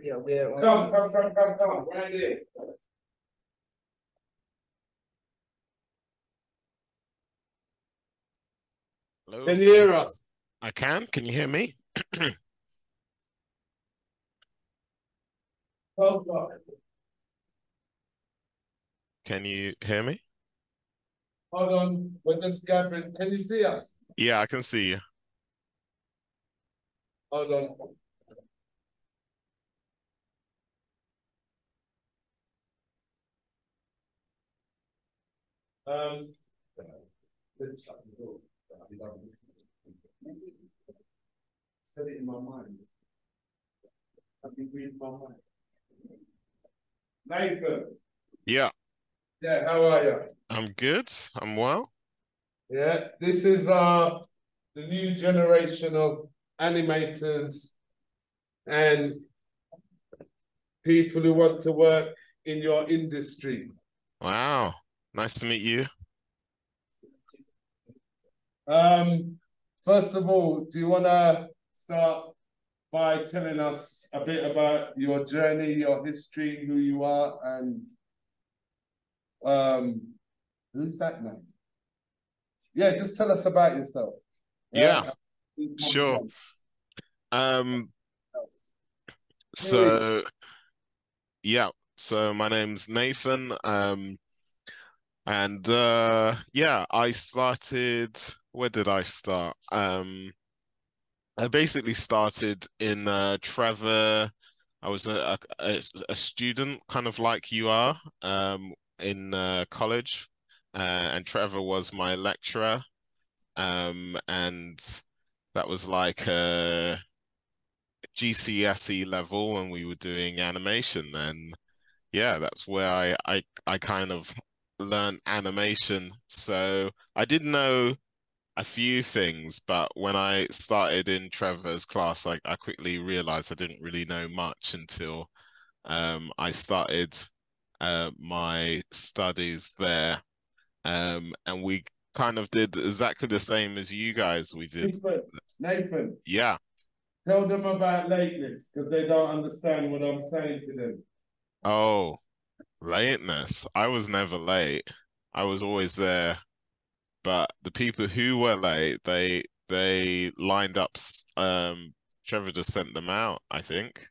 Yeah, we're Come. Right there. Hello. Can you hear us? I can. Can you hear me? Can you hear me? Hold on. We're just gathering. Can you see us? Yeah, I can see you. Hold on. Um, said it in my mind. I've been reading my mind. Nathan. Yeah, Yeah, how are you? I'm good. I'm well. Yeah, this is the new generation of animators and people who want to work in your industry. Wow. Nice to meet you. First of all, do you want to start by telling us a bit about your journey, your history, who you are, and who's that man? Yeah, just tell us about yourself. Yeah, sure. Um, so yeah, so my name's Nathan. And yeah, I started, where did I start? I basically started in Trevor. I was a student, kind of like you are, in college, and Trevor was my lecturer, and that was like a GCSE level, and we were doing animation. And yeah, that's where I kind of learned animation. So I did know a few things, but when I started in Trevor's class, I quickly realized I didn't really know much until I started my studies there. And we kind of did exactly the same as you guys. We did. Nathan, Yeah. tell them about lateness because they don't understand what I'm saying to them. Oh, lateness. I was never late. I was always there. But the people who were late, they lined up. Trevor just sent them out, I think,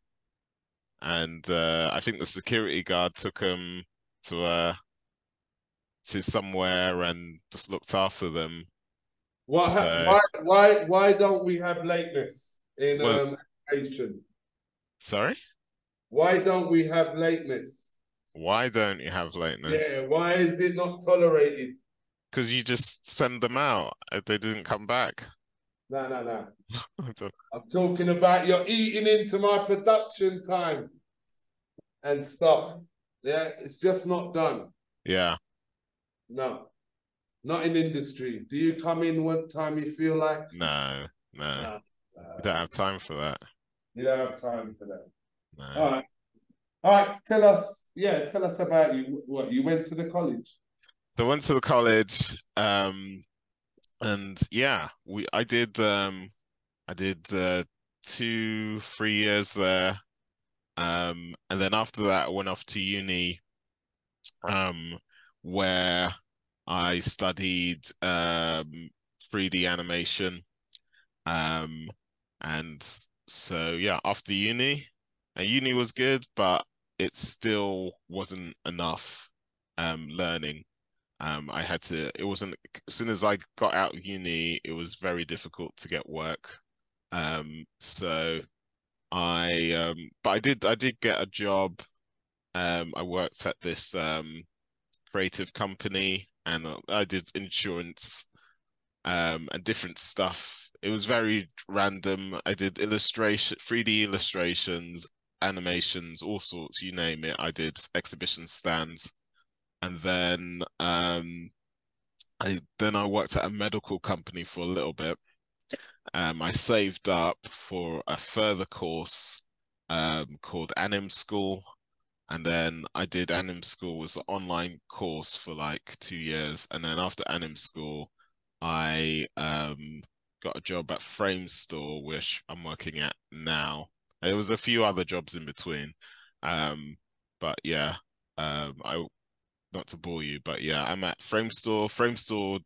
and I think the security guard took them to somewhere and just looked after them. So, Why don't we have lateness in well, animation? sorry? Why don't we have lateness? Why don't you have lateness? Yeah, why is it not tolerated? Because you just send them out. They didn't come back. No. I don't- I'm talking about you're eating into my production time and stuff. Yeah, it's just not done. Yeah. No, not in industry. Do you come in one time you feel like? No. No. You don't have time for that. You don't have time for that. No. All right. Tell us about you. What, you went to the college? So I went to the college, and yeah, I did 2, 3 years there. And then after that I went off to uni, um, where I studied 3D animation. Um, and so yeah, after uni, and uni was good, but it still wasn't enough learning. It wasn't, as soon as I got out of uni, it was very difficult to get work. So but I did get a job. I worked at this creative company, and I did insurance, and different stuff. It was very random. I did 3D illustrations, animations, all sorts, you name it. I did exhibition stands. And then I worked at a medical company for a little bit. I saved up for a further course called Anim School, and then I did Anim School, was an online course for like 2 years, and then after Anim School, I got a job at Frame Store, which I'm working at now. There was a few other jobs in between. But yeah, I not to bore you, but yeah, I'm at Framestore. Framestore,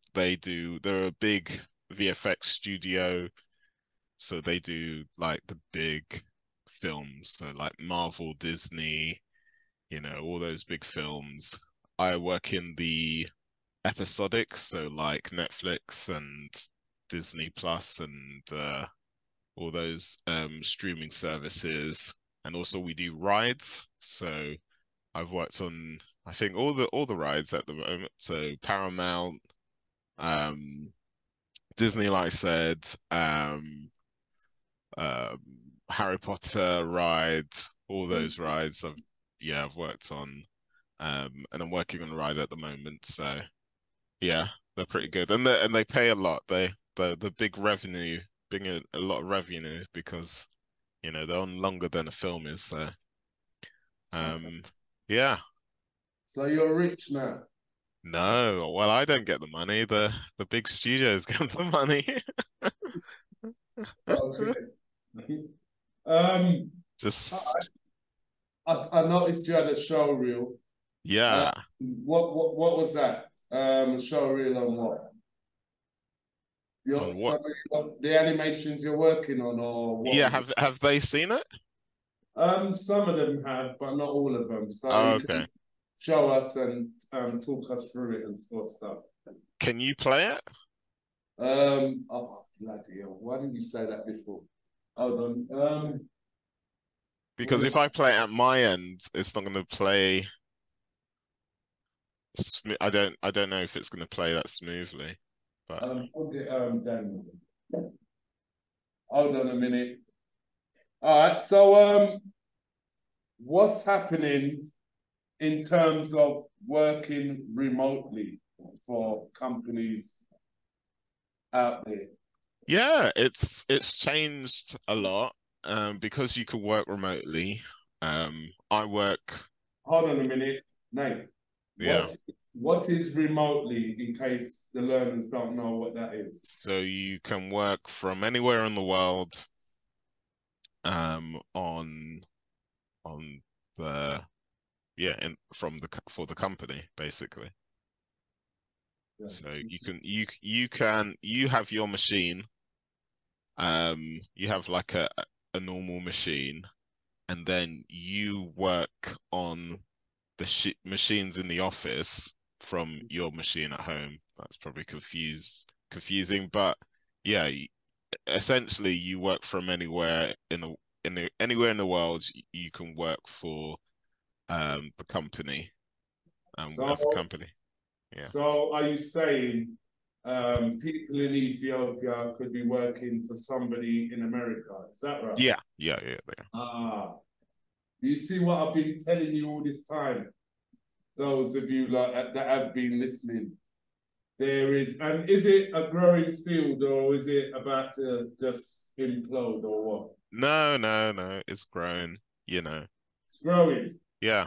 they're a big VFX studio, so they do like the big films, so like Marvel, Disney, all those big films. I work in the episodic, so like Netflix and Disney Plus and all those streaming services. And also we do rides. So I've worked on I think all the rides at the moment. So Paramount, um, Disney, like I said, um, Harry Potter ride, all those rides I've worked on. And I'm working on a ride at the moment. So yeah, they're pretty good, and they pay a lot. The big revenue, bring a lot of revenue because they're on longer than a film is. So Okay. yeah. So you're rich now. No, well, I don't get the money. The big studios get the money. Okay. Um, Just I noticed you had a show reel. yeah. What was that? A show reel on what? On what? Some of the animations you're working on, or what Yeah, was it? have they seen it? Some of them have, but not all of them. So Oh, you okay. can show us and talk us through it and stuff. Can you play it? Oh bloody hell! Why didn't you say that before? Hold on. Because if I play it at my end, it's not going to play. I don't know if it's going to play that smoothly, but I'll get Daniel. Hold on a minute. All right. So what's happening in terms of working remotely for companies out there? yeah, it's changed a lot because you can work remotely. I work, Hold on a minute, Nate. yeah. What is remotely, in case the learners don't know what that is? So you can work from anywhere in the world on the yeah in from the for the company basically. Yeah. So you have your machine, you have like a normal machine, and then you work on the sh machines in the office from your machine at home. That's probably confusing, but yeah, essentially you work from anywhere anywhere in the world. You can work for the company, whatever So, company. Yeah. so are you saying people in Ethiopia could be working for somebody in America? Is that right? Yeah, yeah, yeah, yeah. Ah, you see what I've been telling you all this time? Those of you that have been listening, there is, and is it a growing field or is it about to just implode or what? No, no, no. It's growing, you know. It's growing. Yeah.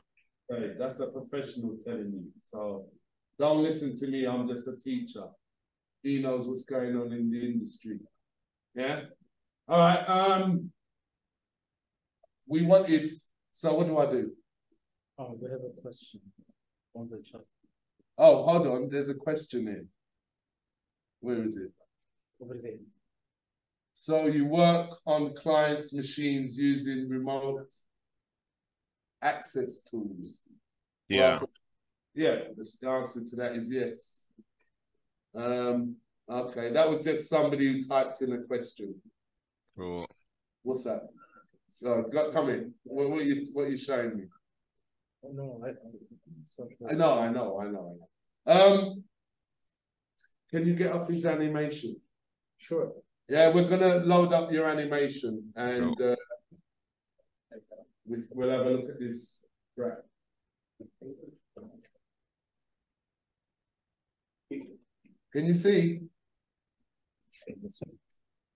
Hey, that's a professional telling you. So don't listen to me. I'm just a teacher. He knows what's going on in the industry. Yeah. All right. We wanted. So what do I do? Oh, we have a question on the chat. Oh, hold on. There's a question here. Where is it? Over there. So you work on clients' machines using remote access tools. Well, Yeah. so, yeah, the answer to that is yes. Okay, that was just somebody who typed in a question. Cool. What's that? So come in. What are you showing me? Oh, no, I know. Can you get up his animation? Sure. Yeah, we're gonna load up your animation and Cool. we'll have a look at this graph. Can you see?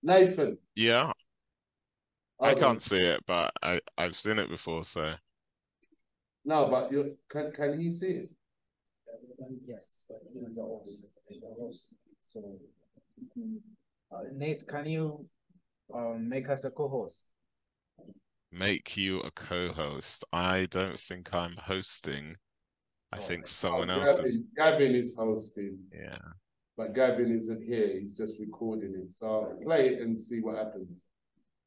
Nathan. Yeah. I Hold on. can't see it, but I've seen it before, so No, but can he see it? Yes, but he's the host. So, Nate, can you make us a co-host? Make you a co-host. I don't think I'm hosting. I think someone else is. Gavin is hosting. Yeah. But Gavin isn't here. He's just recording it. So I'll play it and see what happens.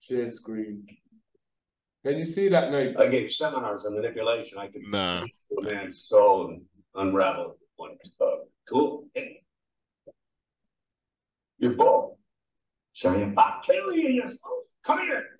Share screen. Can you see that, Nathan? I gave seminars on manipulation. I could No. a man's skull and unravel one tool. You're bald. Saying, I'll kill you, you're supposed. Come here.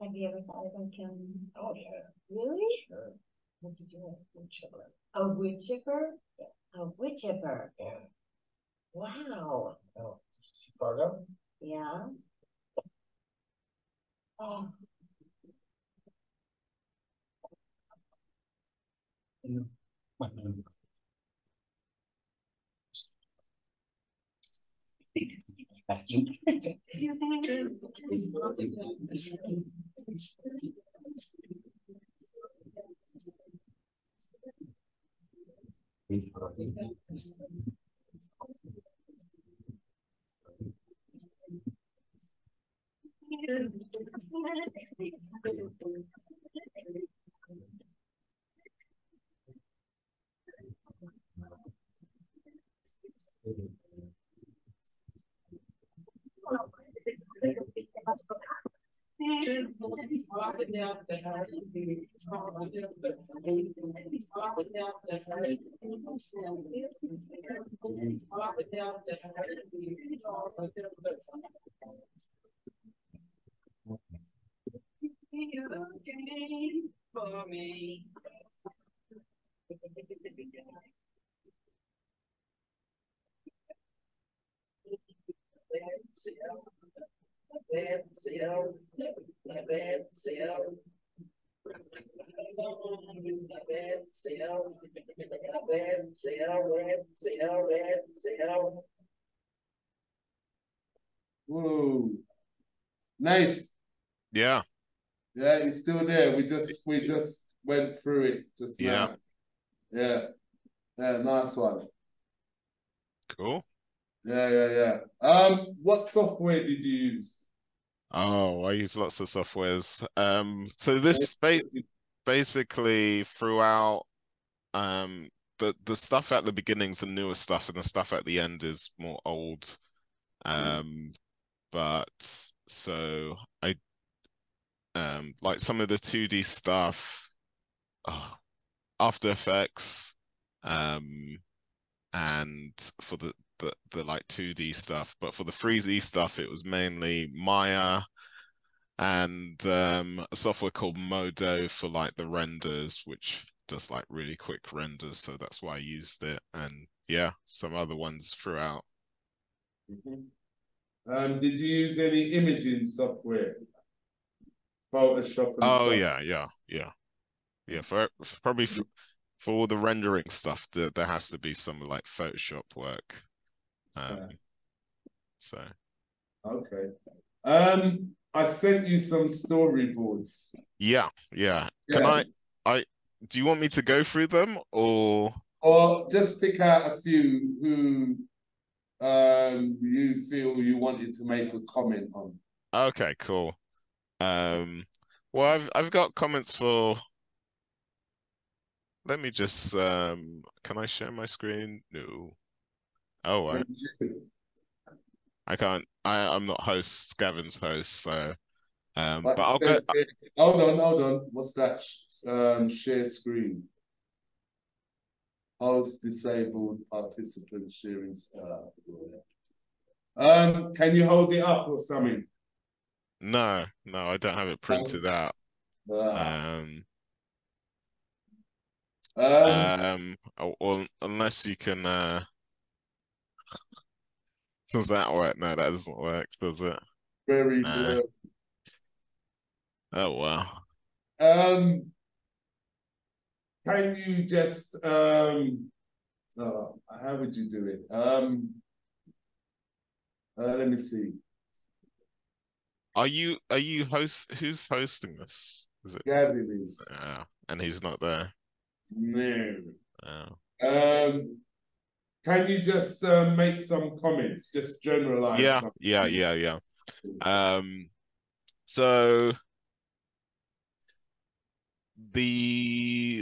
Have you ever thought about killing? Oh yeah. Really? Sure. What did you want? Wood chipper. A wood chipper? Yeah. A wood chipper. Yeah. Wow. Oh, Chicago? Yeah. Oh. For me. Whoa. Nath. Yeah. Yeah, he's still there. We just went through it just now. Yeah. Yeah, nice one. Cool. Yeah. What software did you use? Oh, I use lots of softwares. So this basically throughout the stuff at the beginning's the newer stuff, and the stuff at the end is more old. But so I like some of the 2D stuff, After Effects, and for the like 2D stuff, but for the 3D stuff it was mainly Maya and a software called Modo for like the renders, which does like really quick renders, so that's why I used it, and yeah, some other ones throughout. Did you use any imaging software? Photoshop and Oh stuff? yeah. For probably for all the rendering stuff, there has to be some like Photoshop work. So okay. I sent you some storyboards. yeah. Can I do you want me to go through them or just pick out a few who you feel you wanted to make a comment on? Okay, cool. Well, I've got comments for let me just can I share my screen? No. Oh, I can't. I'm not host, Gavin's host, so but I'll go. Hold on. What's that? Share screen. Host disabled participant sharing. Can you hold it up or something? No, I don't have it printed out. Or unless you can does that work? No, that doesn't work, does it? Very Nah. blurry. Oh wow. Can you just how would you do it? Let me see. Are you who's hosting this? Is it Gavin is. and he's not there. No. Oh. Can you just make some comments? Just generalize Yeah, something. yeah. So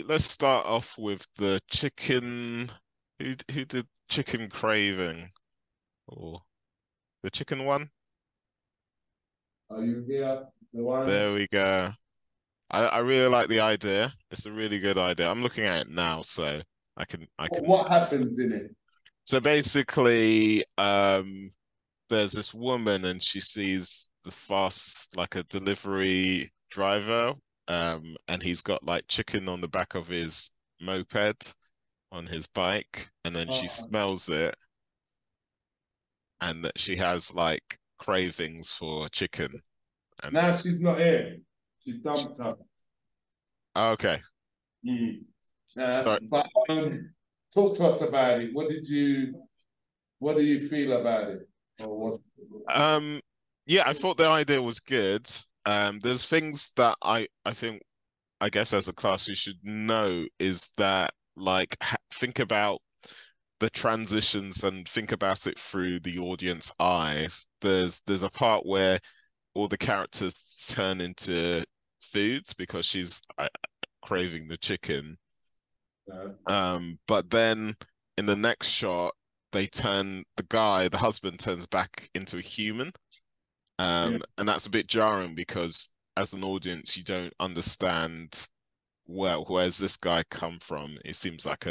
let's start off with the chicken. Who did chicken craving? Or the chicken one? Are you here? The one? There we go. I really like the idea. It's a really good idea. I'm looking at it now, so I can What happens in it? So basically, there's this woman and she sees the fast like a delivery driver, and he's got like chicken on the back of his moped on his bike, and then she smells it, and that she has like cravings for chicken. And now she's not here. She dumped her. Okay. But talk to us about it. What do you feel about it? Or yeah, I thought the idea was good. There's things that I think, I guess as a class you should know is that like think about the transitions and think about it through the audience eyes. There's a part where all the characters turn into foods because she's craving the chicken. But then in the next shot, the husband turns back into a human. And that's a bit jarring because as an audience, you don't understand, well, where's this guy come from? It seems like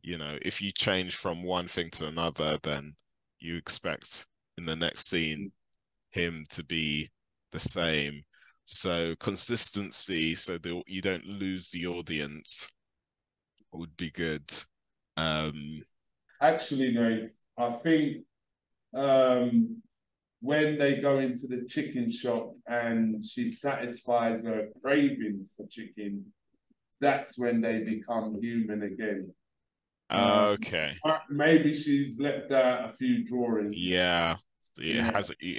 if you change from one thing to another, then you expect in the next scene him to be the same. So consistency, so that you don't lose the audience, would be good. Actually, no, I think when they go into the chicken shop and she satisfies her craving for chicken, that's when they become human again. Okay. Maybe she's left out a few drawings. Yeah, it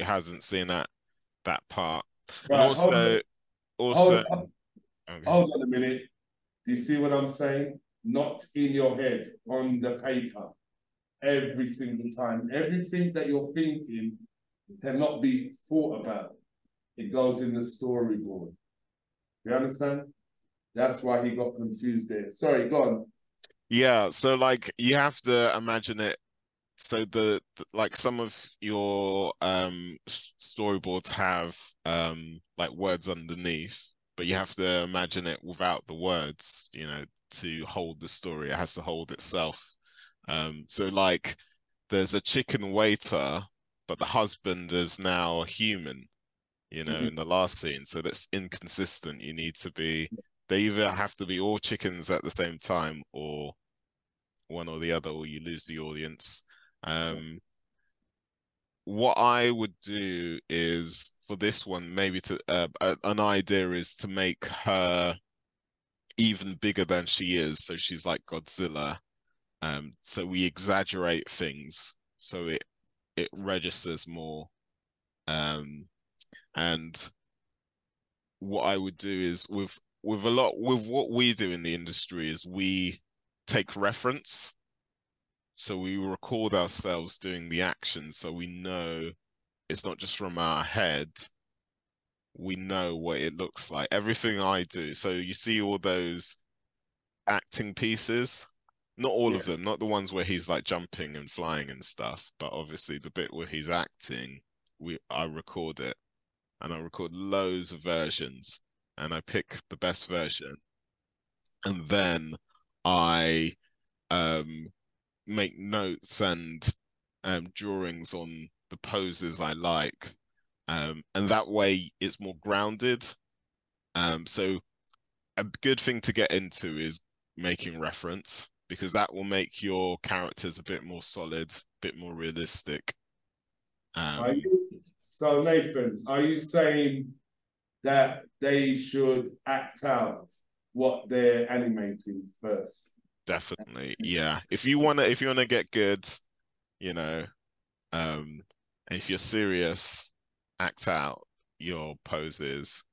hasn't seen that part. Right, And hold okay. on a minute. Do you see what I'm saying? Not in your head, on the paper. Every single time. Everything that you're thinking cannot be thought about. It goes in the storyboard. You understand? That's why he got confused there. Sorry, go on. Yeah, so like you have to imagine it. So like some of your storyboards have like words underneath, but you have to imagine it without the words, to hold the story. It has to hold itself. So like there's a chicken waiter, but the husband is now a human, in the last scene. So that's inconsistent. They either have to be all chickens at the same time or one or the other, or you lose the audience. What I would do is for this one, maybe an idea is to make her even bigger than she is. So she's like Godzilla. So we exaggerate things so it registers more. And what I would do is with what we do in the industry is we take reference. So we record ourselves doing the action so we know it's not just from our head. We know what it looks like. Everything I do. So you see all those acting pieces. Not all Yeah. of them, not the ones where he's like jumping and flying and stuff, but obviously the bit where he's acting, I record it, and I record loads of versions, and I pick the best version, and then I make notes and drawings on the poses I like, and that way it's more grounded. So a good thing to get into is making reference, because that will make your characters a bit more solid, a bit more realistic. So Nathan, are you saying that they should act out what they're animating first? Definitely, yeah. If you wanna get good, you know, and if you're serious, act out your poses,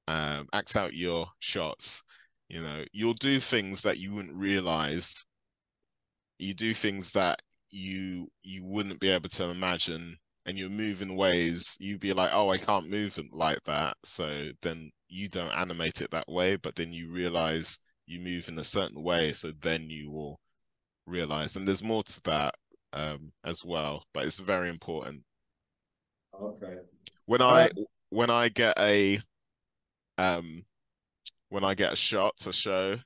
act out your shots. You know, you'll do things that you wouldn't realize. You do things that you wouldn't be able to imagine, and you move in ways you'd be like, oh, I can't move like that. So then you don't animate it that way, but then you realize you move in a certain way, so then you will realize. And there's more to that as well, but it's very important. Okay. When I when I get a um when I get a shot to show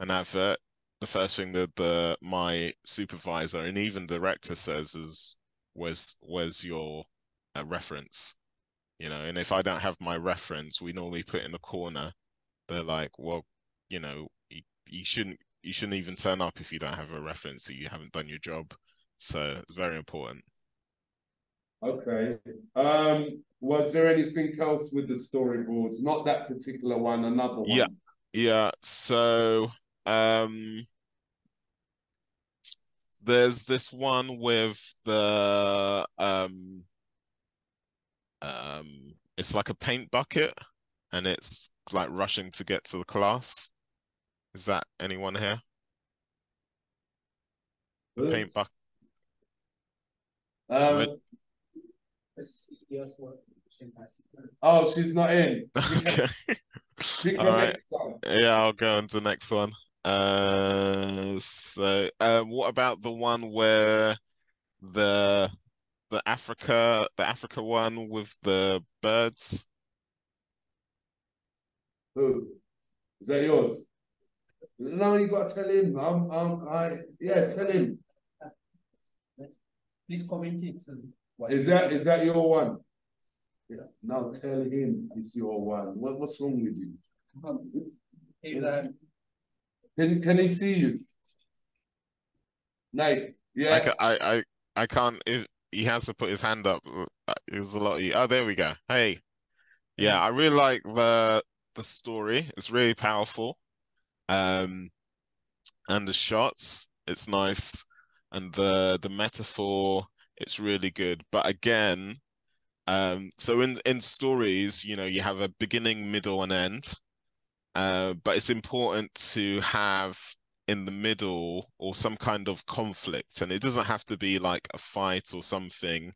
an advert, the first thing that my supervisor and even director says is, where's your reference? You know, and if I don't have my reference, we normally put in a corner. They're like, well, you know, you shouldn't even turn up if you don't have a reference, so you haven't done your job. So it's very important. Okay. Was there anything else with the storyboards? Not that particular one, another one. Yeah. So there's this one with the it's like a paint bucket, and it's like rushing to get to the class. Is that anyone here? The paint bucket. Yes, what? She's nice. Oh, she's not in. Okay. Pick All the right. next one. Yeah, I'll go on to the next one. So what about the one where the the Africa one with the birds? Who? Is that yours? No, you got to tell him. Yeah, tell him. Please comment it. Is that your one? Yeah. Now tell him it's your one. What's wrong with you? Can he see you? Nate, yeah. I can't. He has to put his hand up. There's a lot of you. Oh, there we go. Hey, yeah, I really like the story. It's really powerful. And the shots, it's nice, and the metaphor, it's really good. But again, so in stories, you know, you have a beginning, middle, and end. But it's important to have in the middle or some kind of conflict, and it doesn't have to be like a fight or something.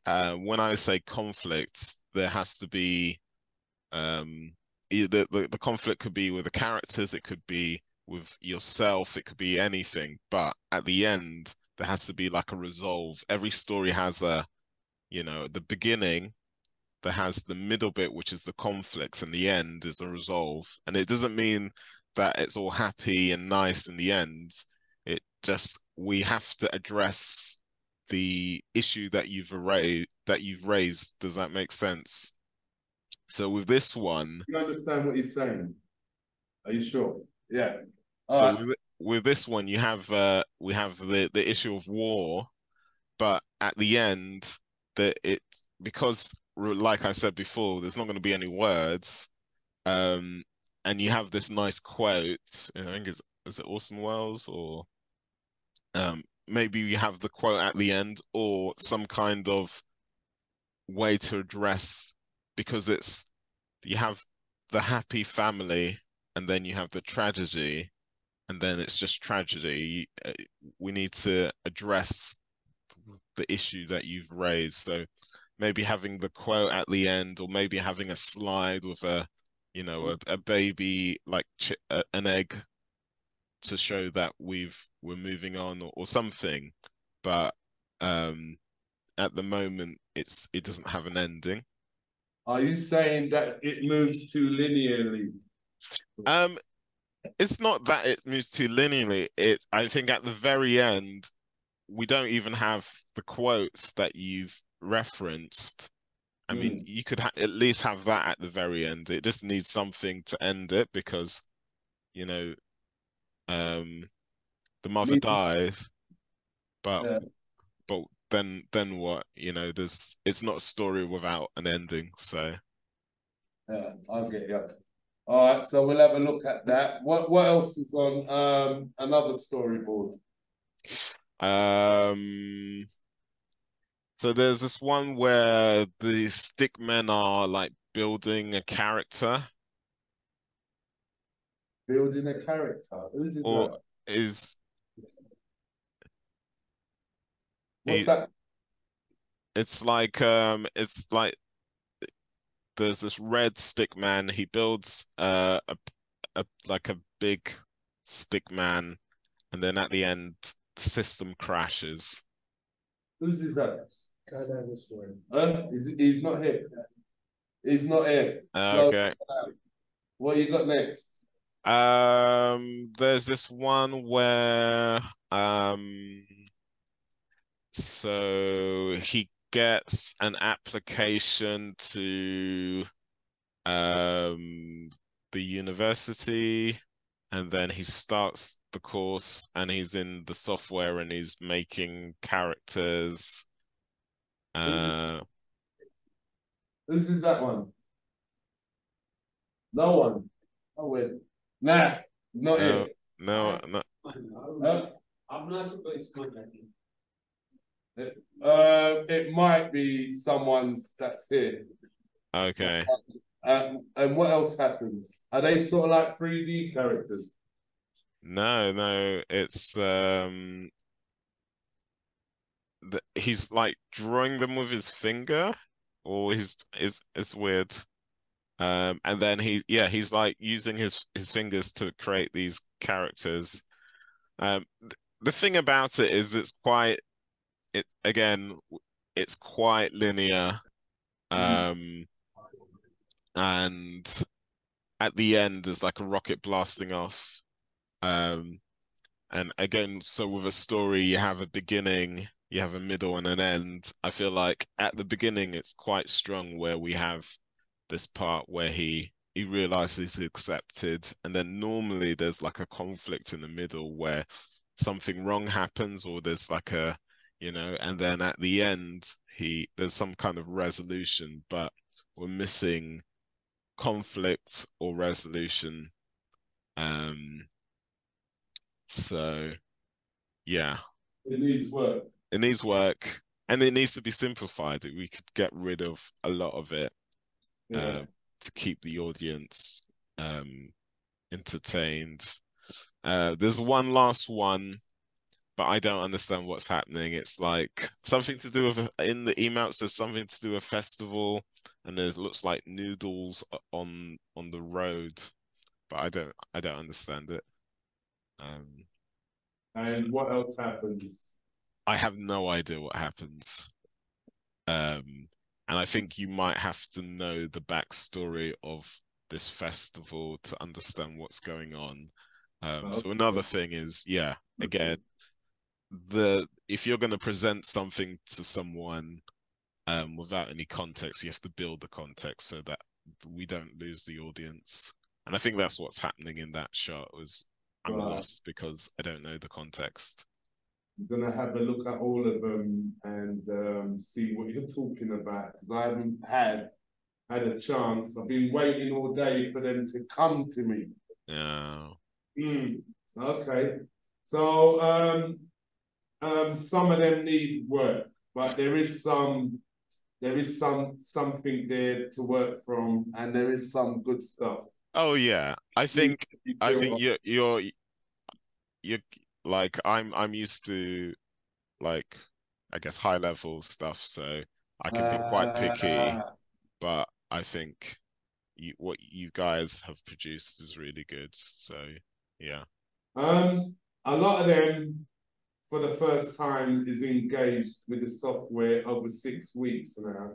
When I say conflict, there has to be the conflict could be with the characters, it could be with yourself, it could be anything. But at the end, there has to be like a resolve. Every story has a, you know, the beginning, that has the middle bit, which is the conflicts, and the end is the resolve. And it doesn't mean that it's all happy and nice in the end. It just, we have to address the issue that you've raised. Does that make sense? So with this one, You understand what he's saying? Are you sure? Yeah. so with this one, you have we have the issue of war, but at the end, because like I said before, there's not going to be any words, and you have this nice quote. I think is it Orson Welles, or maybe you have the quote at the end, or some kind of way to address, because you have the happy family, and then you have the tragedy, and then it's just tragedy. We need to address the issue that you've raised. So maybe having the quote at the end, or maybe having a slide with a, you know, a baby, like an egg, to show that we're moving on or something. But at the moment it doesn't have an ending. Are you saying that it moves too linearly? It's not that it moves too linearly. I think at the very end, we don't even have the quotes that you've referenced. I mean, you could at least have that at the very end. It just needs something to end it because, you know, the mother dies, but Yeah. but then what? You know, it's not a story without an ending. So Yeah, I'll get you. All right, so we'll have a look at that. What else is on another storyboard? so there's this one where the stick men are like building a character. Building a character. Who's is Or that? is What's he, that? it's like there's this red stick man. He builds a like a big stick man, and then at the end the system crashes. Who's is that? Skydiver story. He's not here. He's not here. Okay. What you got next? There's this one where so he gets an application to the university, and then he starts the course and he's in the software and he's making characters. Who's is that one? No one. Oh wait. Nah, not no, here. no, no. I'm not sure, but it's contacting. It might be someone's that's here. Okay. And what else happens? Are they sort of like 3D characters? No, it's he's like drawing them with his finger, or it's weird. And then he's like using his fingers to create these characters. The thing about it is it's quite linear. And at the end there's like a rocket blasting off. And again, so with a story, you have a beginning, you have a middle, and an end. I feel like at the beginning, it's quite strong where we have this part where he realizes he's accepted, and then normally there's like a conflict in the middle where something wrong happens, or there's like and then at the end, there's some kind of resolution, but we're missing conflict or resolution. So yeah. It needs work. It needs work, and it needs to be simplified. We could get rid of a lot of it to keep the audience entertained. There's one last one, but I don't understand what's happening. It's like something to do with, in the email it says something to do with a festival, and there looks like noodles on the road, but I don't understand it. And what else happens? I have no idea what happens. And I think you might have to know the backstory of this festival to understand what's going on. So another thing is, again, if you're going to present something to someone without any context, you have to build the context so that we don't lose the audience. And I think that's what's happening in that shot. I'm lost because I don't know the context. I'm gonna have a look at all of them and see what you're talking about, because I haven't had a chance. I've been waiting all day for them to come to me. Yeah. Okay. So some of them need work, but there is something there to work from, and there is some good stuff. Oh yeah. I think you're like I'm used to, like, I guess high level stuff, so I can be quite picky, but I think what you guys have produced is really good. So yeah. A lot of them, for the first time, is engaged with the software over 6 weeks now.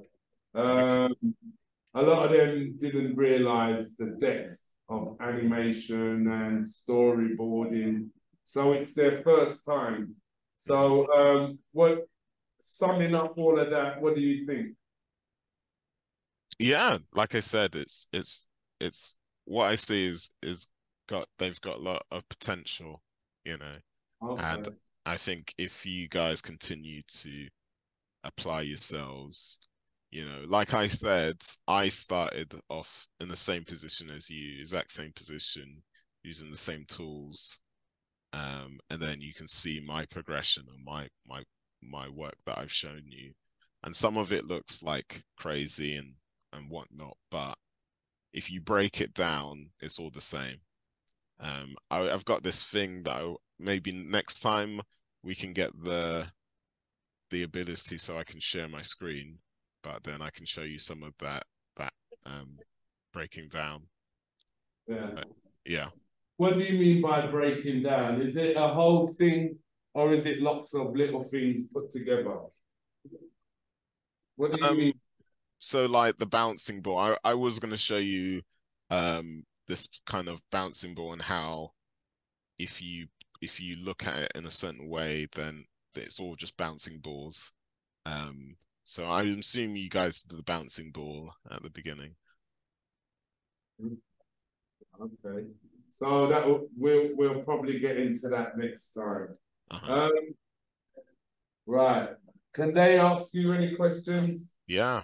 A lot of them didn't realize the depth of animation and storyboarding, so it's their first time. So, what summing up all of that, what do you think? Yeah, like I said, it's what I see is they've got a lot of potential, you know. And Okay. I think if you guys continue to apply yourselves, you know, like I said, I started off in the same position as you, exact same position, using the same tools. And then you can see my progression and my work that I've shown you. And some of it looks like crazy and whatnot, but if you break it down, it's all the same. I've got this thing that maybe next time we can get the ability so I can share my screen, but then I can show you some of that breaking down. Yeah. Yeah. What do you mean by breaking down? Is it a whole thing or is it lots of little things put together? What do you mean? So like the bouncing ball, I was going to show you this kind of bouncing ball and how if you look at it in a certain way, then it's all just bouncing balls. So I assume you guys did the bouncing ball at the beginning. Okay. So that we'll probably get into that next time. Right. Can they ask you any questions? Yeah.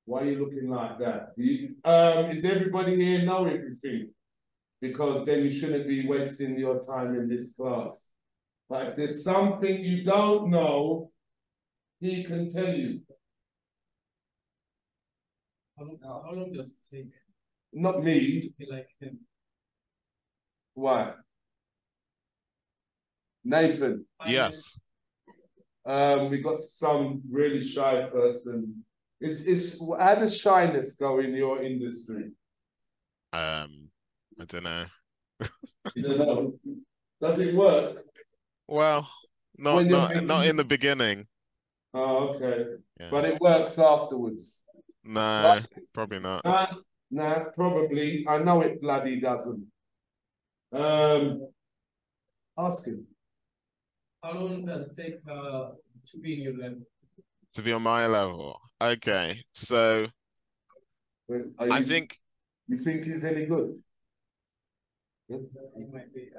Why are you looking like that? Is everybody here know everything? Because then you shouldn't be wasting your time in this class. But if there's something you don't know, he can tell you. How long does it take? Not me. To be like him. Why? Nathan. Yes. We got some really shy person. How does shyness go in your industry? I don't know. You don't know. Does it work? Well, When not you're in the beginning. Oh, okay. Yeah. But it works afterwards. No, probably not. Nah, probably. I know it bloody doesn't. Ask him. How long does it take to be in your level? To be on my level. Okay, so I think you think he's any good? He might be.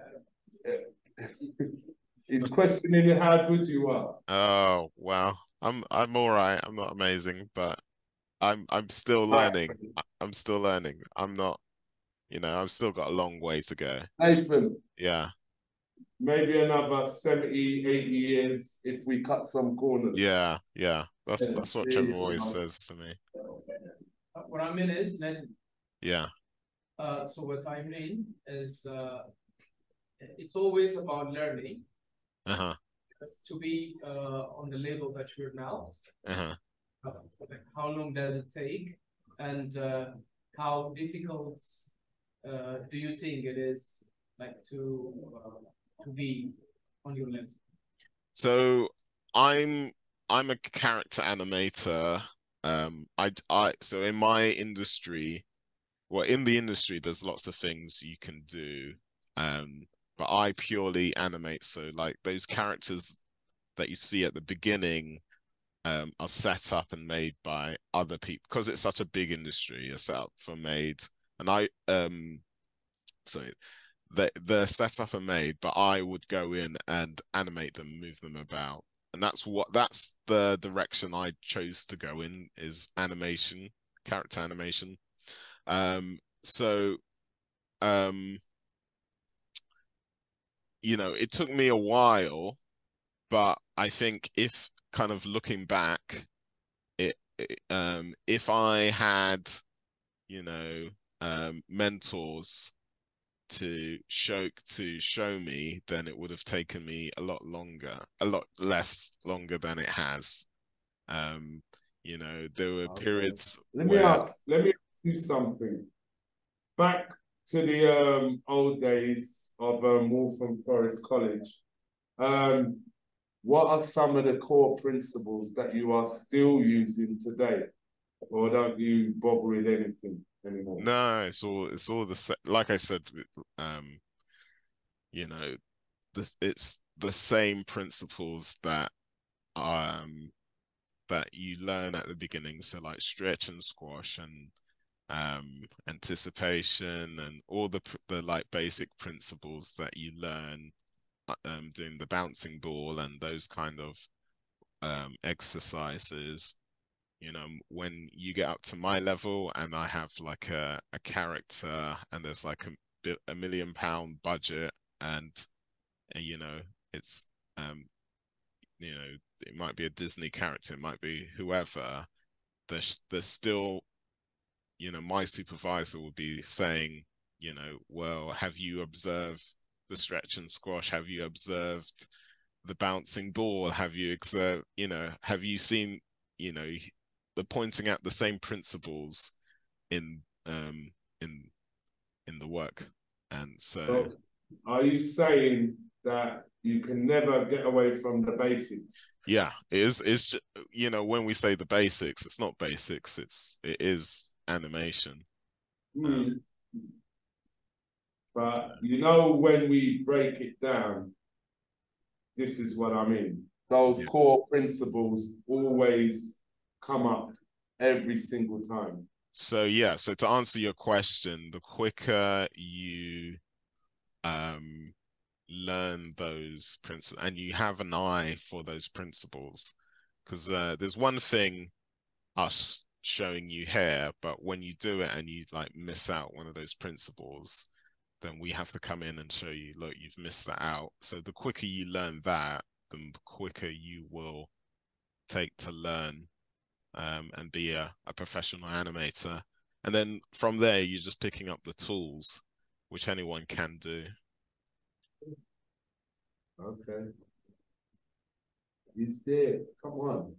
He's questioning how good you are. oh well, I'm all right. I'm not amazing, but I'm still learning. I'm still learning. I'm not, you know, I've still got a long way to go. Nathan. Yeah. Maybe another 70, 80 years if we cut some corners. Yeah, yeah. That's what Trevor always says to me. What I mean is, Nathan. Yeah. So what I mean is, it's always about learning. To be on the level that you're now. How long does it take, and how difficult do you think it is, like to be on your level? So I'm a character animator. So in my industry, well, in the industry, there's lots of things you can do. But I purely animate. So like those characters that you see at the beginning are set up and made by other people because it's such a big industry. It's set up for made, and they're set up and made, but I would go in and animate them, move them about, and that's the direction I chose to go in, is animation, character animation. You know, it took me a while, but I think if kind of looking back, if I had, you know, mentors to show me, then it would have taken me a lot less longer than it has. You know, there were periods Let me ask you something. Back to the old days of Waltham Forest College. What are some of the core principles that you are still using today, or don't you bother with anything anymore? No, it's all the same. Like I said, you know, it's the same principles that that you learn at the beginning. So like stretch and squash and anticipation and all the like basic principles that you learn doing the bouncing ball and those kind of exercises. You know, when you get up to my level and I have like a character and there's like a £1 million budget and you know, it's you know, it might be a Disney character, it might be whoever, there's still, you know, my supervisor will be saying, you know, well, have you observed the stretch and squash? Have you observed the bouncing ball? Have you observed, you know, have you seen, you know, the pointing out the same principles in the work. And so are you saying that you can never get away from the basics? Yeah, it's just, you know, when we say the basics, it's not basics, it is animation. But you know, when we break it down, this is what I mean. Those core principles always come up every single time. So yeah, so to answer your question, the quicker you learn those principles and you have an eye for those principles, because there's one thing us showing you here, but when you do it and you like miss out one of those principles, then we have to come in and show you, look, you've missed that out. So the quicker you learn that, the quicker you will take to learn and be a professional animator. And then from there, you're just picking up the tools, which anyone can do. Okay. He's there. Come on.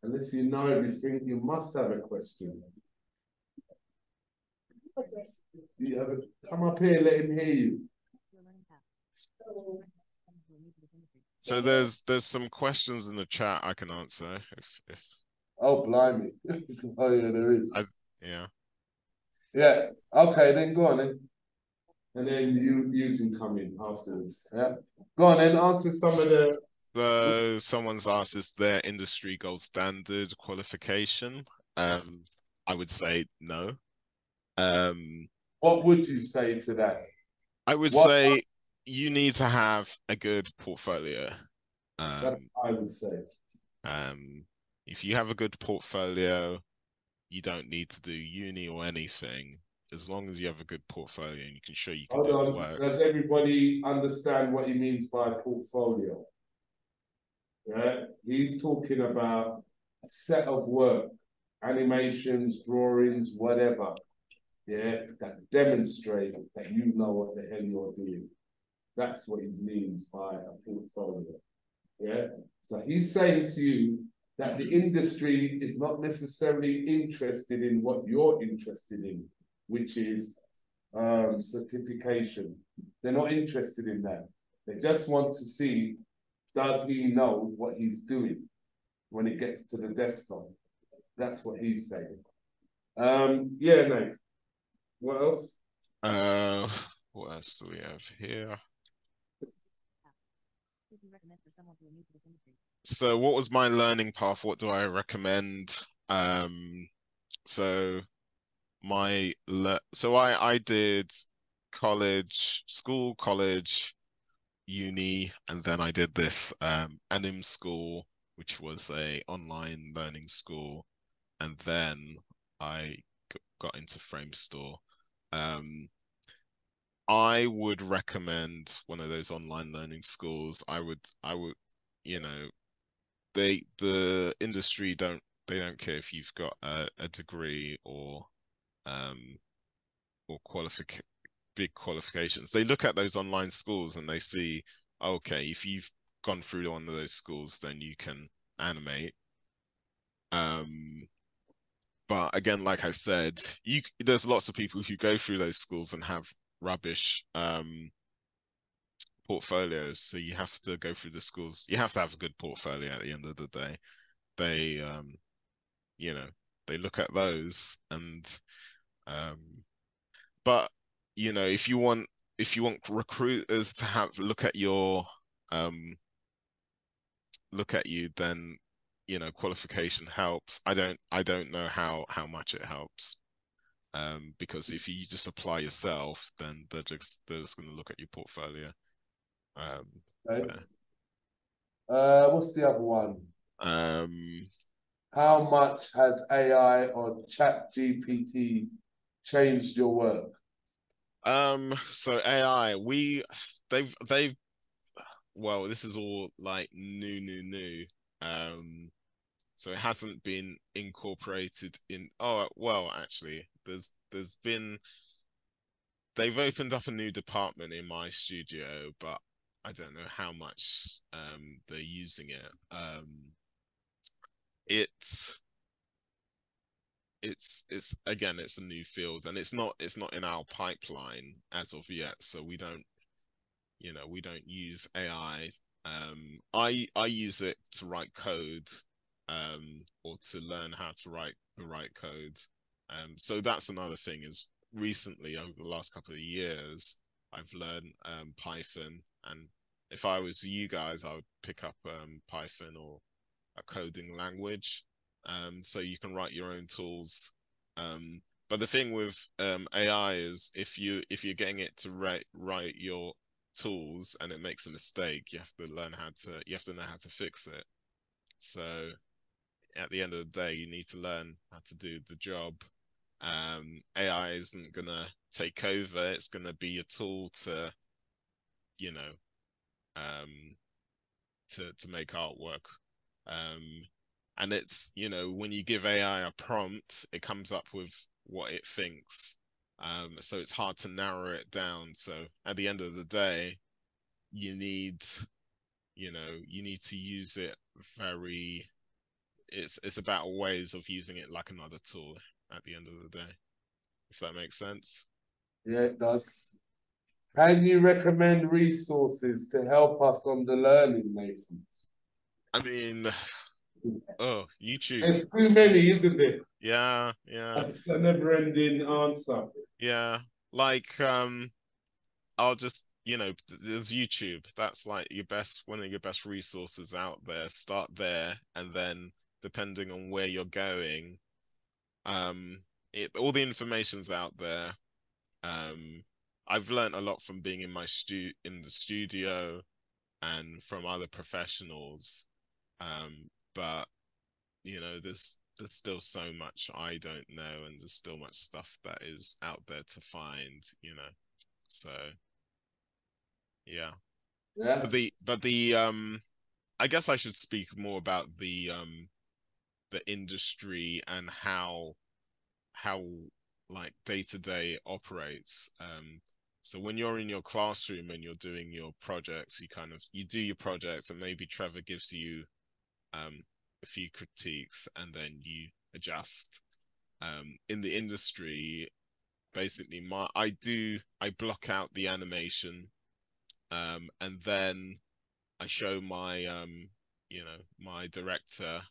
Unless you know everything, you must have a question. You have come up here, let him hear you. So there's some questions in the chat I can answer if Oh, blimey. Oh yeah, there is. Yeah. Yeah. Okay, then go on then. And then you can come in afterwards. Yeah. Go on then, answer some of the. So someone's asked, is there industry gold standard qualification? I would say no. What would you say to that? I would say you need to have a good portfolio. That's what I would say. If you have a good portfolio, you don't need to do uni or anything. As long as you have a good portfolio and you can show you can do the work. Does everybody understand what he means by portfolio? Yeah, he's talking about a set of work, animations, drawings, whatever. Yeah, that demonstrate that you know what the hell you're doing. That's what he means by a portfolio. Yeah, so he's saying to you that the industry is not necessarily interested in what you're interested in, which is certification. They're not interested in that. They just want to see, does he know what he's doing when it gets to the desktop? That's what he's saying. Yeah, Nate. What else? What else do we have here? So what was my learning path? What do I recommend? So I did school, college, uni, and then I did this anim school, which was a online learning school, and then I got into Framestore. I would recommend one of those online learning schools. I would, you know, the industry don't care if you've got a degree or big qualifications. They look at those online schools and they see, okay, if you've gone through one of those schools, then you can animate. But again, like I said, there's lots of people who go through those schools and have rubbish portfolios. So you have to go through the schools. You have to have a good portfolio at the end of the day. They you know, they look at those and but you know, if you want recruiters to have look at your look at you, then you know, qualification helps. I don't know how much it helps. Because if you just apply yourself, then they're just going to look at your portfolio. Okay. Yeah. What's the other one? How much has AI or ChatGPT changed your work? So AI, they've well, this is all like new. So it hasn't been incorporated in. Oh well, actually, they've opened up a new department in my studio, but I don't know how much they're using it. It's again, it's a new field, and it's not in our pipeline as of yet, so we don't use AI. I use it to write code, or to learn how to write the right code. So that's another thing, is recently over the last couple of years I've learned Python, and if I was you guys, I would pick up Python or a coding language, so you can write your own tools. But the thing with AI is if you're getting it to write your tools and it makes a mistake, you have to know how to fix it. So at the end of the day, you need to learn how to do the job. AI isn't gonna take over. It's gonna be a tool to, you know, to make artwork. And it's, you know, when you give AI a prompt, it comes up with what it thinks. So it's hard to narrow it down. So at the end of the day, you need to use it very. It's about ways of using it like another tool at the end of the day, if that makes sense. Yeah, it does. Can you recommend resources to help us on the learning, Nathan? I mean, YouTube. There's too many, isn't there? Yeah. That's a never-ending answer. Yeah, like I'll just, there's YouTube. That's like one of your best resources out there. Start there, and then depending on where you're going, all the information's out there. I've learned a lot from being in the studio and from other professionals. But there's still so much I don't know, and there's still much stuff that is out there to find, so yeah. But the I guess I should speak more about the industry and how like day-to-day operates. So when you're in your classroom and you're doing your projects, you do your projects, and maybe Trevor gives you a few critiques, and then you adjust. In the industry, basically I block out the animation, and then I show my my director,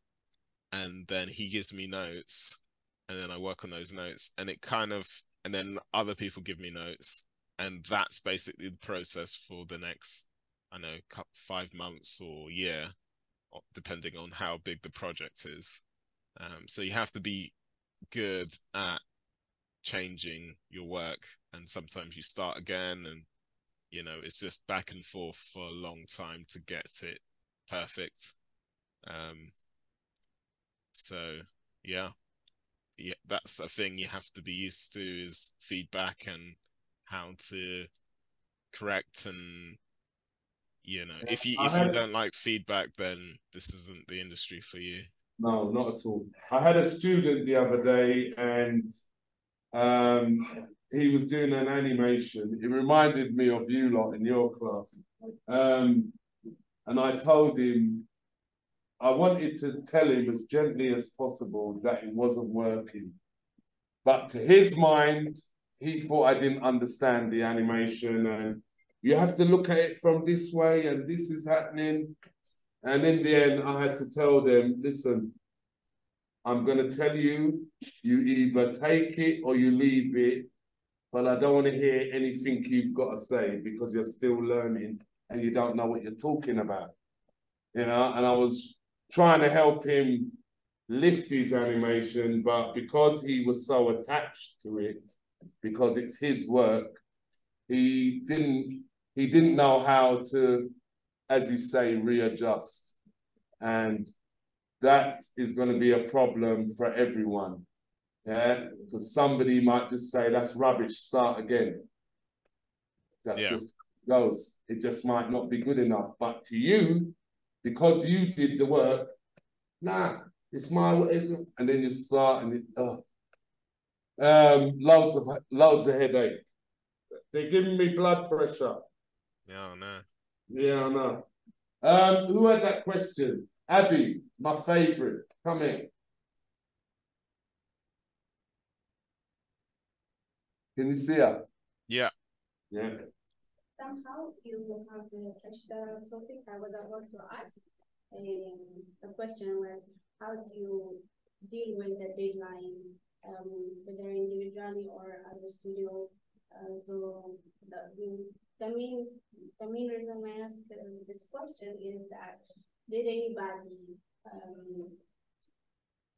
and then he gives me notes, and then I work on those notes, and and then other people give me notes, and that's basically the process for the next 5 months or year, depending on how big the project is. So you have to be good at changing your work, and sometimes you start again, and it's just back and forth for a long time to get it perfect. So yeah, that's a thing you have to be used to, is feedback and how to correct. And if you don't like feedback, then this isn't the industry for you. No, not at all. I had a student the other day, and he was doing an animation. It reminded me of you lot in your class. And I told him, I wanted to tell him as gently as possible that it wasn't working. But to his mind, he thought I didn't understand the animation, and you have to look at it from this way, and this is happening. And in the end, I had to tell them, listen, I'm going to tell you, you either take it or you leave it, but I don't want to hear anything you've got to say because you're still learning and you don't know what you're talking about. You know, and I was trying to help him lift his animation, but because he was so attached to it, because it's his work, he didn't know how to, as you say, readjust. And that is going to be a problem for everyone. Yeah, because somebody might just say, that's rubbish, start again. That's just how it goes. It just might not be good enough. But to you, because you did the work, nah, it's my way. And then you start and loads of headache. They're giving me blood pressure. Yeah, no. Yeah, I know. Who had that question? Abby, my favorite. Come in. Can you see her? Yeah. Yeah. Somehow you have touched the topic I was about to ask. The question was, how do you deal with the deadline, whether individually or as a studio? So the main reason I ask this question is that did anybody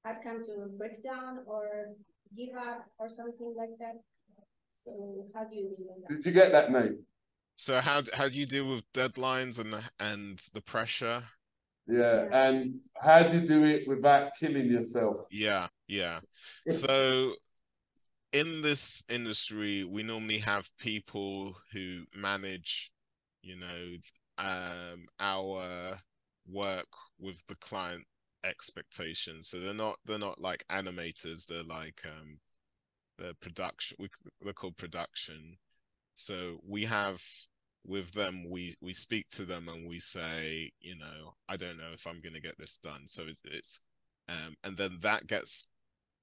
had come to a breakdown or give up or something like that? So how do you deal with that? Did you get that, Nate? So how do you deal with deadlines and the pressure? Yeah, and how do you do it without killing yourself? Yeah. So in this industry, we normally have people who manage, you know, our work with the client expectations. So they're not like animators. They're like the production. They're called production. So we have with them, we speak to them and we say, you know, I don't know if I'm going to get this done. So it's and then that gets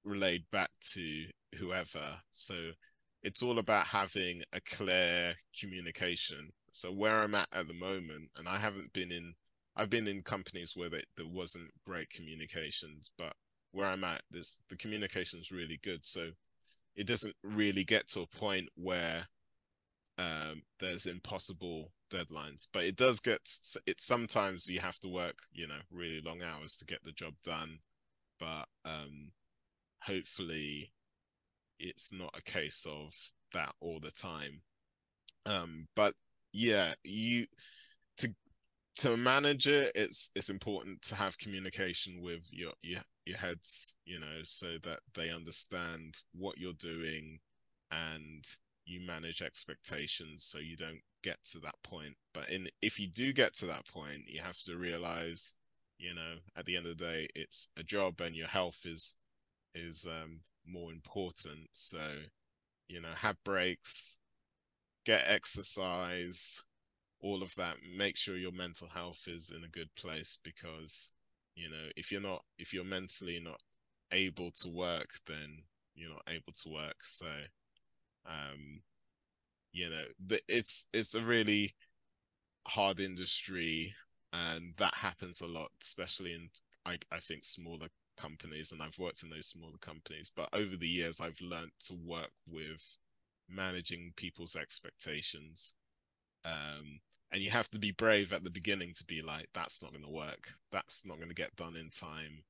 relayed back to whoever. So it's all about having a clear communication. So where I'm at the moment, and I've been in companies where there wasn't great communications, but where I'm at, the communication is really good. So it doesn't really get to a point where there's impossible deadlines, but it does get sometimes you have to work, you know, really long hours to get the job done, but hopefully it's not a case of that all the time. But yeah, to manage it, it's important to have communication with your heads, you know, so that they understand what you're doing and you manage expectations so you don't get to that point. But if you do get to that point, you have to realize, you know, at the end of the day, it's a job and your health is more important. So, you know, have breaks, get exercise, all of that. Make sure your mental health is in a good place, because, you know, if you're mentally not able to work, then you're not able to work. So you know, it's a really hard industry, and that happens a lot, especially in I think smaller companies, and I've worked in those smaller companies. But over the years, I've learned to work with managing people's expectations, and you have to be brave at the beginning to be like, that's not going to work, that's not going to get done in time,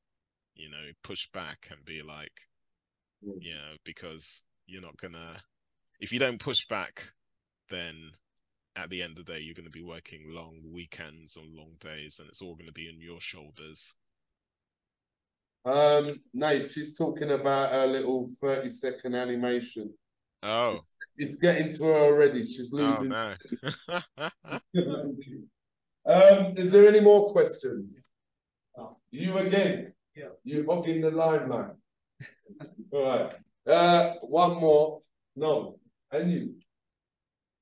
you know, push back and be like, you know, because you're not gonna, if you don't push back, then at the end of the day, you're going to be working long weekends or long days, and it's all going to be on your shoulders. Nate, she's talking about her little 30-second animation. Oh. It's getting to her already. She's losing. Oh, no. Is there any more questions? You again? Yeah. You hogging the limelight. All right. One more. No. And you?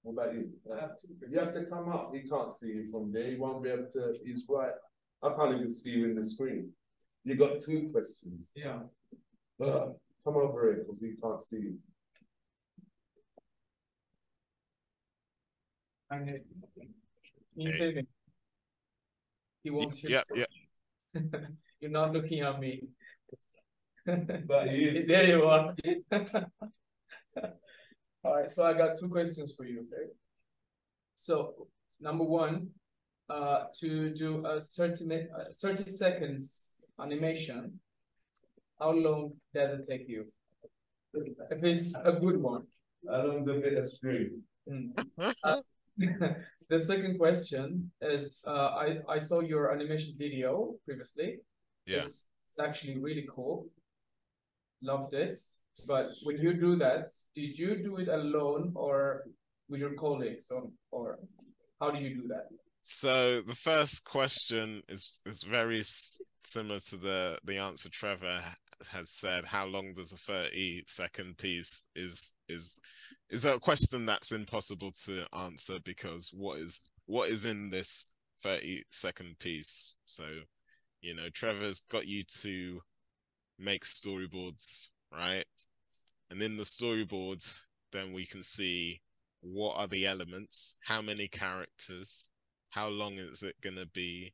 What about you? I have two questions. You have to come up. He can't see you from there. He won't be able to. He's right I can't even see you in the screen. You got 2 questions. Yeah. Come over here because he can't see you. Can you say me? He wants you. Yeah, yeah. You're not looking at me. But he is. There you are. All right, so I got 2 questions for you, okay? So, number 1, to do a 30 seconds animation, how long does it take you? If it's a good one. How long's a bit of string? The second question is, I saw your animation video previously. Yeah. It's actually really cool. Loved it. But when you do that, did you do it alone or with your colleagues, or how do you do that? So the first question is very similar to the answer Trevor has said. How long does a 30-second piece is a question that's impossible to answer, because what is in this 30-second piece? So, you know, Trevor's got you to make storyboards, right? And in the storyboard, then we can see what are the elements, how many characters, how long is it going to be,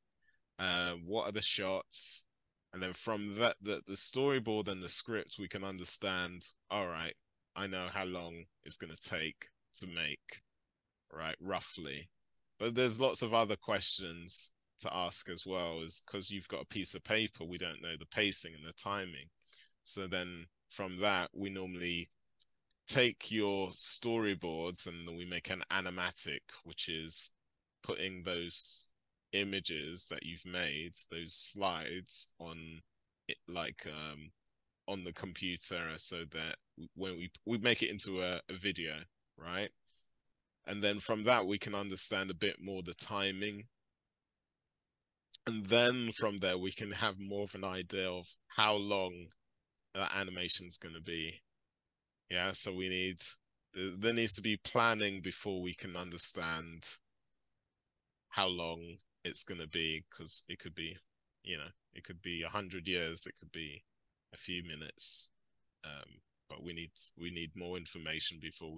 what are the shots, and then from that, the storyboard and the script, we can understand, all right, I know how long it's going to take to make, right, roughly. But there's lots of other questions to ask as well, is because you've got a piece of paper, we don't know the pacing and the timing. So then from that, we normally take your storyboards and we make an animatic, which is putting those images that you've made, those slides, on it, like on the computer, so that when we make it into a video, right? And then from that we can understand a bit more the timing, and then from there we can have more of an idea of how long that animation is going to be. Yeah, so there needs to be planning before we can understand how long it's going to be, because it could be, you know, it could be 100 years, it could be a few minutes, but we need more information before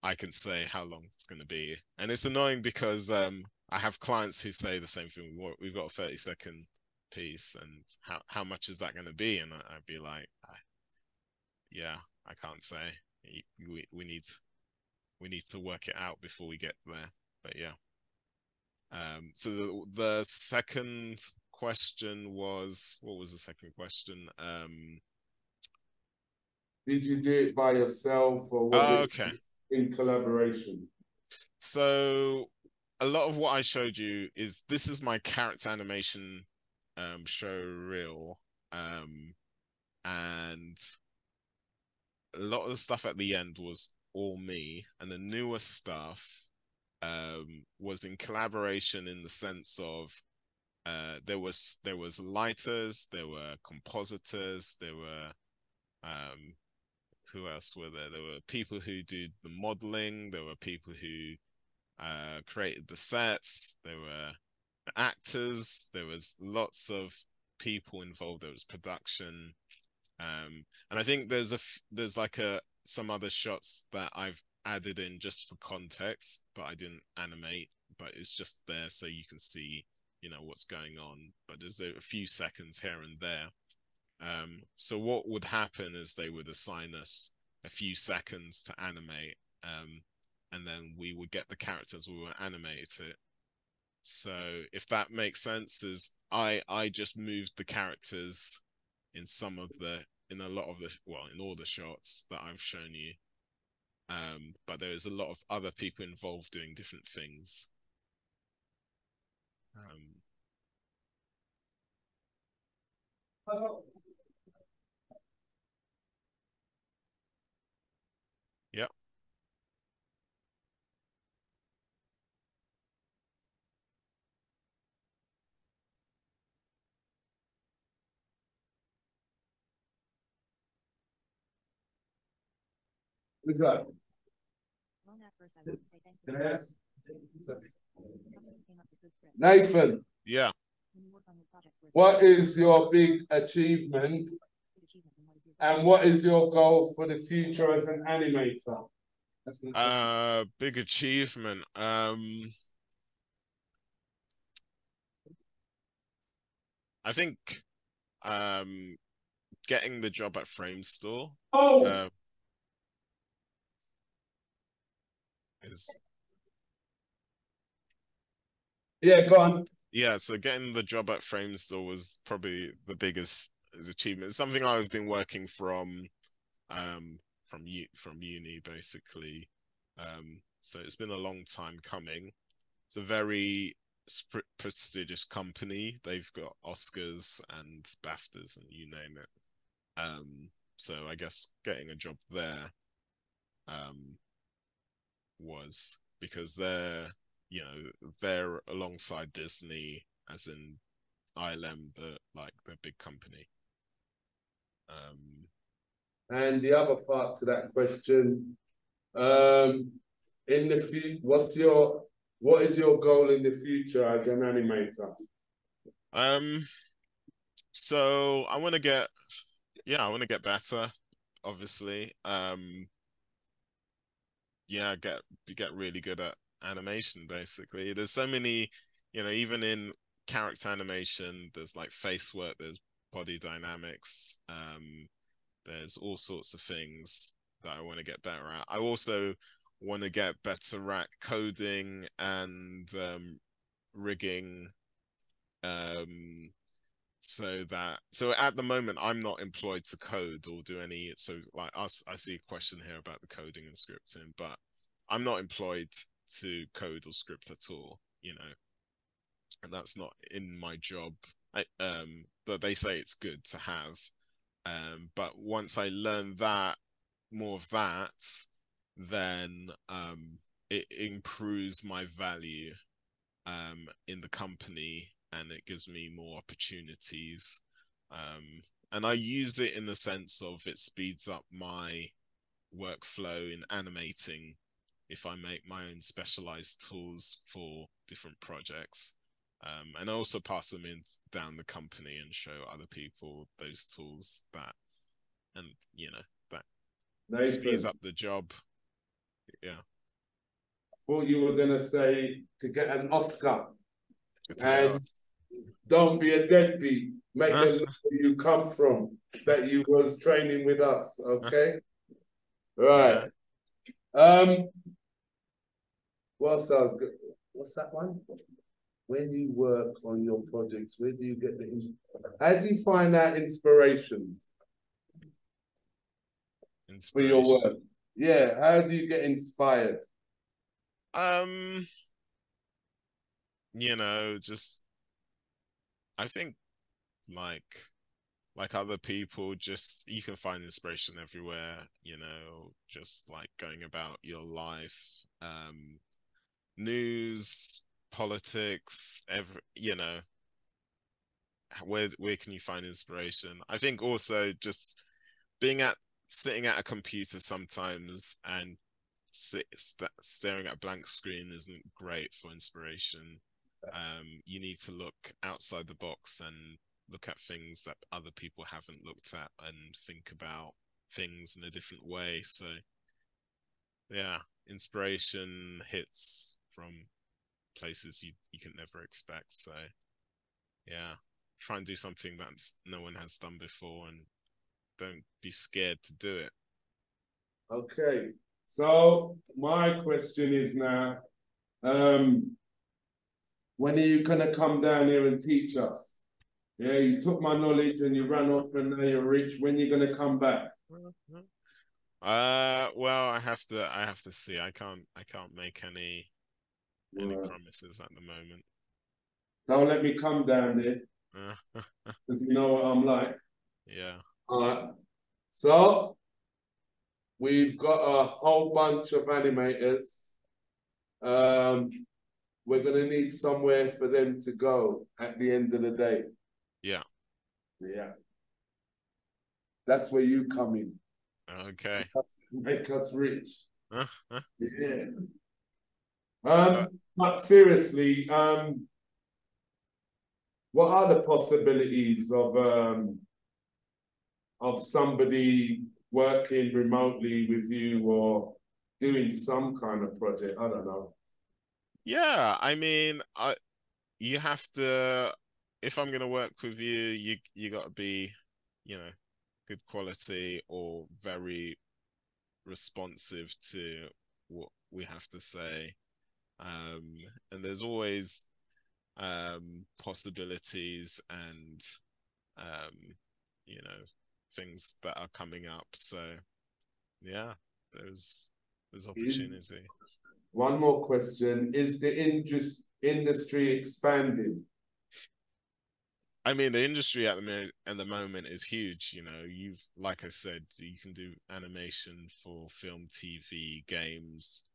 I can say how long it's going to be. And it's annoying because I have clients who say the same thing. We've got a 30-second piece, and how much is that going to be? And I'd be like, yeah, I can't say. We need to work it out before we get there. But yeah. So the second question was, what was the second question? Did you do it by yourself, or was it in collaboration? So a lot of what I showed you this is my character animation show reel, and a lot of the stuff at the end was all me, and the newer stuff was in collaboration, in the sense of there was lighters, there were compositors, there were who else were there? There were people who did the modeling, there were people who created the sets, there were actors, there was lots of people involved, there was production, and I think there's like some other shots that I've added in just for context, but I didn't animate, but it's just there so you can see, you know, what's going on. But there's a few seconds here and there. So what would happen is they would assign us a few seconds to animate, and then we would get the characters, we would animate it. So if that makes sense, is I just moved the characters in in all the shots that I've shown you. But there is a lot of other people involved doing different things. Yeah. Who's that? Yes. Nathan. Yeah. What is your big achievement? And what is your goal for the future as an animator? Big achievement. I think getting the job at Frame Store. Oh, is yeah, go on. Yeah, so getting the job at Frame Store was probably the biggest achievement. It's something I've been working from uni basically. So it's been a long time coming. It's a very prestigious company. They've got Oscars and BAFTAs and you name it. So I guess getting a job there was because they're alongside Disney, as in ILM, the big company. And the other part to that question, in the future, what is your goal in the future as an animator? So I want to get better, obviously. Get really good at animation, basically. There's so many, even in character animation, there's like face work, there's body dynamics, there's all sorts of things that I want to get better at. I also want to get better at coding and rigging, so at the moment I'm not employed to code or do any, so like I see a question here about the coding and scripting, but I'm not employed to code or script at all, and that's not in my job. But they say it's good to have, but once I learn more of that, then it improves my value in the company, and it gives me more opportunities, and I use it in the sense of it speeds up my workflow in animating if I make my own specialized tools for different projects, and I also pass them down the company and show other people those tools that speeds up the job. Yeah. Thought you were gonna say to get an Oscar, and don't be a deadbeat. Make them know where you come from, that you was training with us. Okay, right. Yeah. What sounds good? What's that one? When you work on your projects, where do you get how do you find that inspirations for your work? Yeah, how do you get inspired? Just I think like other people, just you can find inspiration everywhere, just like going about your life, news, politics, where can you find inspiration? I think also just sitting at a computer sometimes and staring at a blank screen isn't great for inspiration. You need to look outside the box and look at things that other people haven't looked at and think about things in a different way. So yeah, inspiration hits from places you can never expect. So yeah, try and do something that no one has done before, and don't be scared to do it. Okay, so my question is now, when are you gonna come down here and teach us? Yeah, you took my knowledge and you ran off, and now you're rich. When are you gonna come back? Well, I have to see. I can't make any promises at the moment. Don't let me come down there, because you know what I'm like. Yeah. All right. So we've got a whole bunch of animators. We're gonna need somewhere for them to go at the end of the day. Yeah. Yeah. That's where you come in. Okay. Make us rich. Yeah. But seriously, what are the possibilities of somebody working remotely with you or doing some kind of project? I don't know. Yeah, I mean, you have to, if I'm gonna work with you, you got to be, you know, good quality or very responsive to what we have to say. And there's always possibilities and you know, things that are coming up. So yeah, there's opportunity. One more question. Is the industry expanding? I mean, the industry at the moment is huge. You know, like I said, you can do animation for film, TV, games.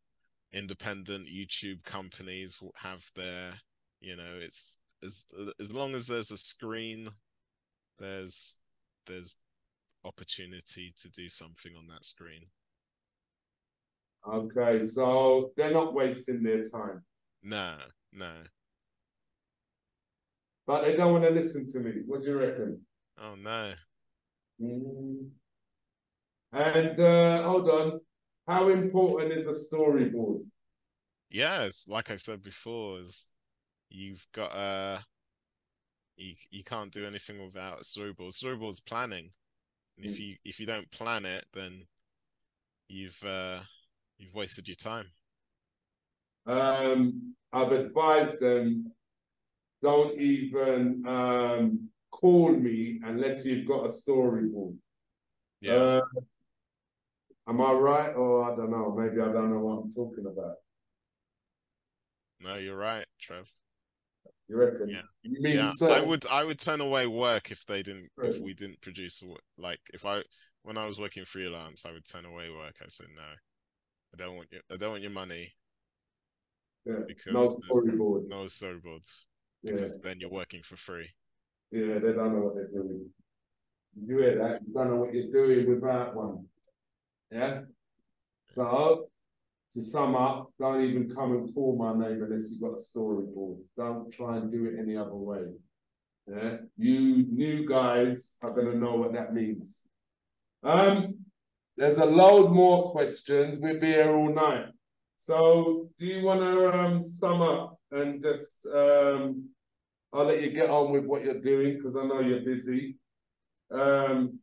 Independent YouTube companies will have their, you know, it's as long as there's a screen, there's opportunity to do something on that screen. Okay, so they're not wasting their time. No. But they don't want to listen to me. What do you reckon? Oh no. And hold on. How important is a storyboard? Yes, like I said before, is you've got you can't do anything without a storyboard. Storyboard's planning. And if you don't plan it, then you've wasted your time. I've advised them, don't even call me unless you've got a storyboard. Yeah. Am I right? Or I don't know. Maybe I don't know what I'm talking about. No, you're right, Trev. You reckon? Yeah. You mean Yeah. so? I would turn away work if we didn't produce, like when I was working freelance, I would turn away work. I said no. I don't want your money. Yeah. Because No storyboard. No storyboards. Because then you're working for free. Yeah, they don't know what they're doing. You hear that? You don't know what you're doing without one. Yeah? So, to sum up, don't even come and call my name unless you've got a storyboard. Don't try and do it any other way. Yeah? You new guys are going to know what that means. There's a load more questions. We'll be here all night. So, do you want to sum up and just, I'll let you get on with what you're doing because I know you're busy. And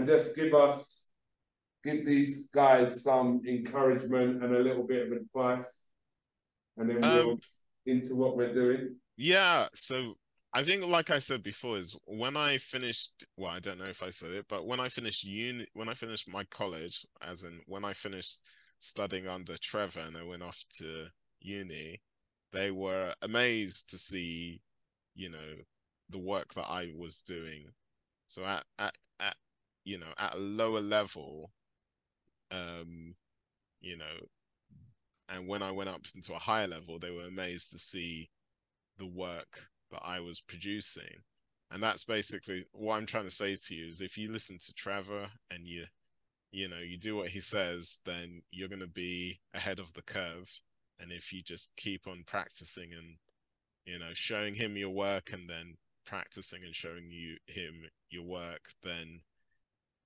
just give these guys some encouragement and a little bit of advice, and then we'll into what we're doing. Yeah, so I think, like I said before, is when I finished, well, I don't know if I said it, but when I finished my college, as in when I finished studying under Trevor and I went off to uni, they were amazed to see, you know, the work that I was doing. So at you know, at a lower level, you know, and when I went up into a higher level, they were amazed to see the work that I was producing. And that's basically what I'm trying to say to you is if you listen to Trevor and you know, you do what he says, then you're going to be ahead of the curve. And if you just keep on practicing and, you know, showing him your work and then practicing and showing him your work, then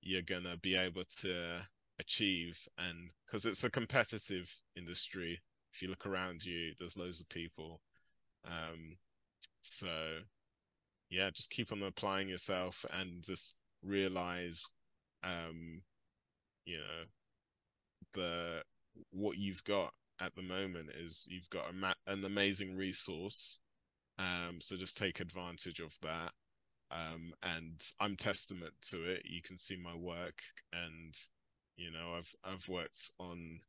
you're going to be able to achieve. And because it's a competitive industry, if you look around you, there's loads of people. So yeah, just keep on applying yourself and just realize, you know, what you've got at the moment is you've got an amazing resource. So just take advantage of that. And I'm testament to it. You can see my work, and you know, I've worked on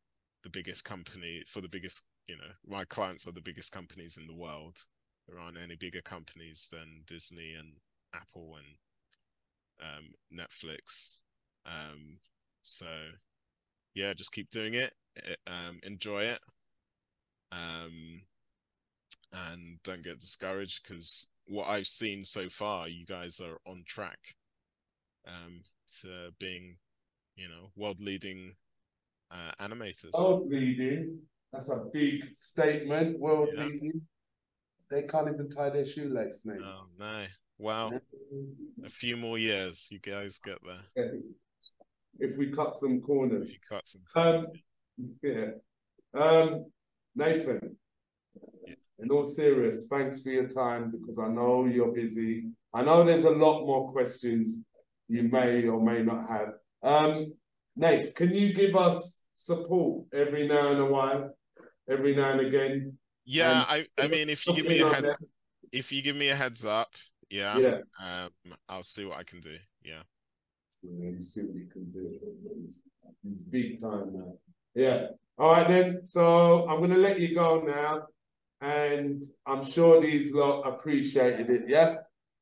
the biggest company for the biggest, you know, my clients are the biggest companies in the world. There aren't any bigger companies than Disney and Apple and Netflix. So yeah, just keep doing it, enjoy it, and don't get discouraged, because what I've seen so far, you guys are on track to being, you know, world leading animators. World leading, that's a big statement. World leading. they can't even tie their shoelace, mate. Oh no! Well, a few more years, you guys get there. If we cut some corners. If you cut some. Yeah. Nathan. Yeah. In all serious, thanks for your time because I know you're busy. I know there's a lot more questions you may or may not have. Nath, can you give us support every now and a while, every now and again? Yeah, I mean, if you give me a heads up, yeah. I'll see what I can do. Yeah. You see what you can do. It's big time now. Yeah. All right then. So I'm gonna let you go now, and I'm sure these lot appreciated it. Yeah.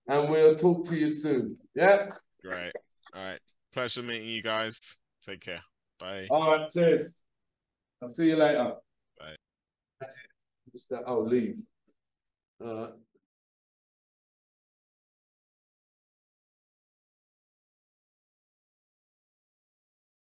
And we'll talk to you soon. Yeah. Great. All right. Pleasure meeting you guys. Take care. Bye. All right. Cheers. I'll see you later. Bye. Leave. All right.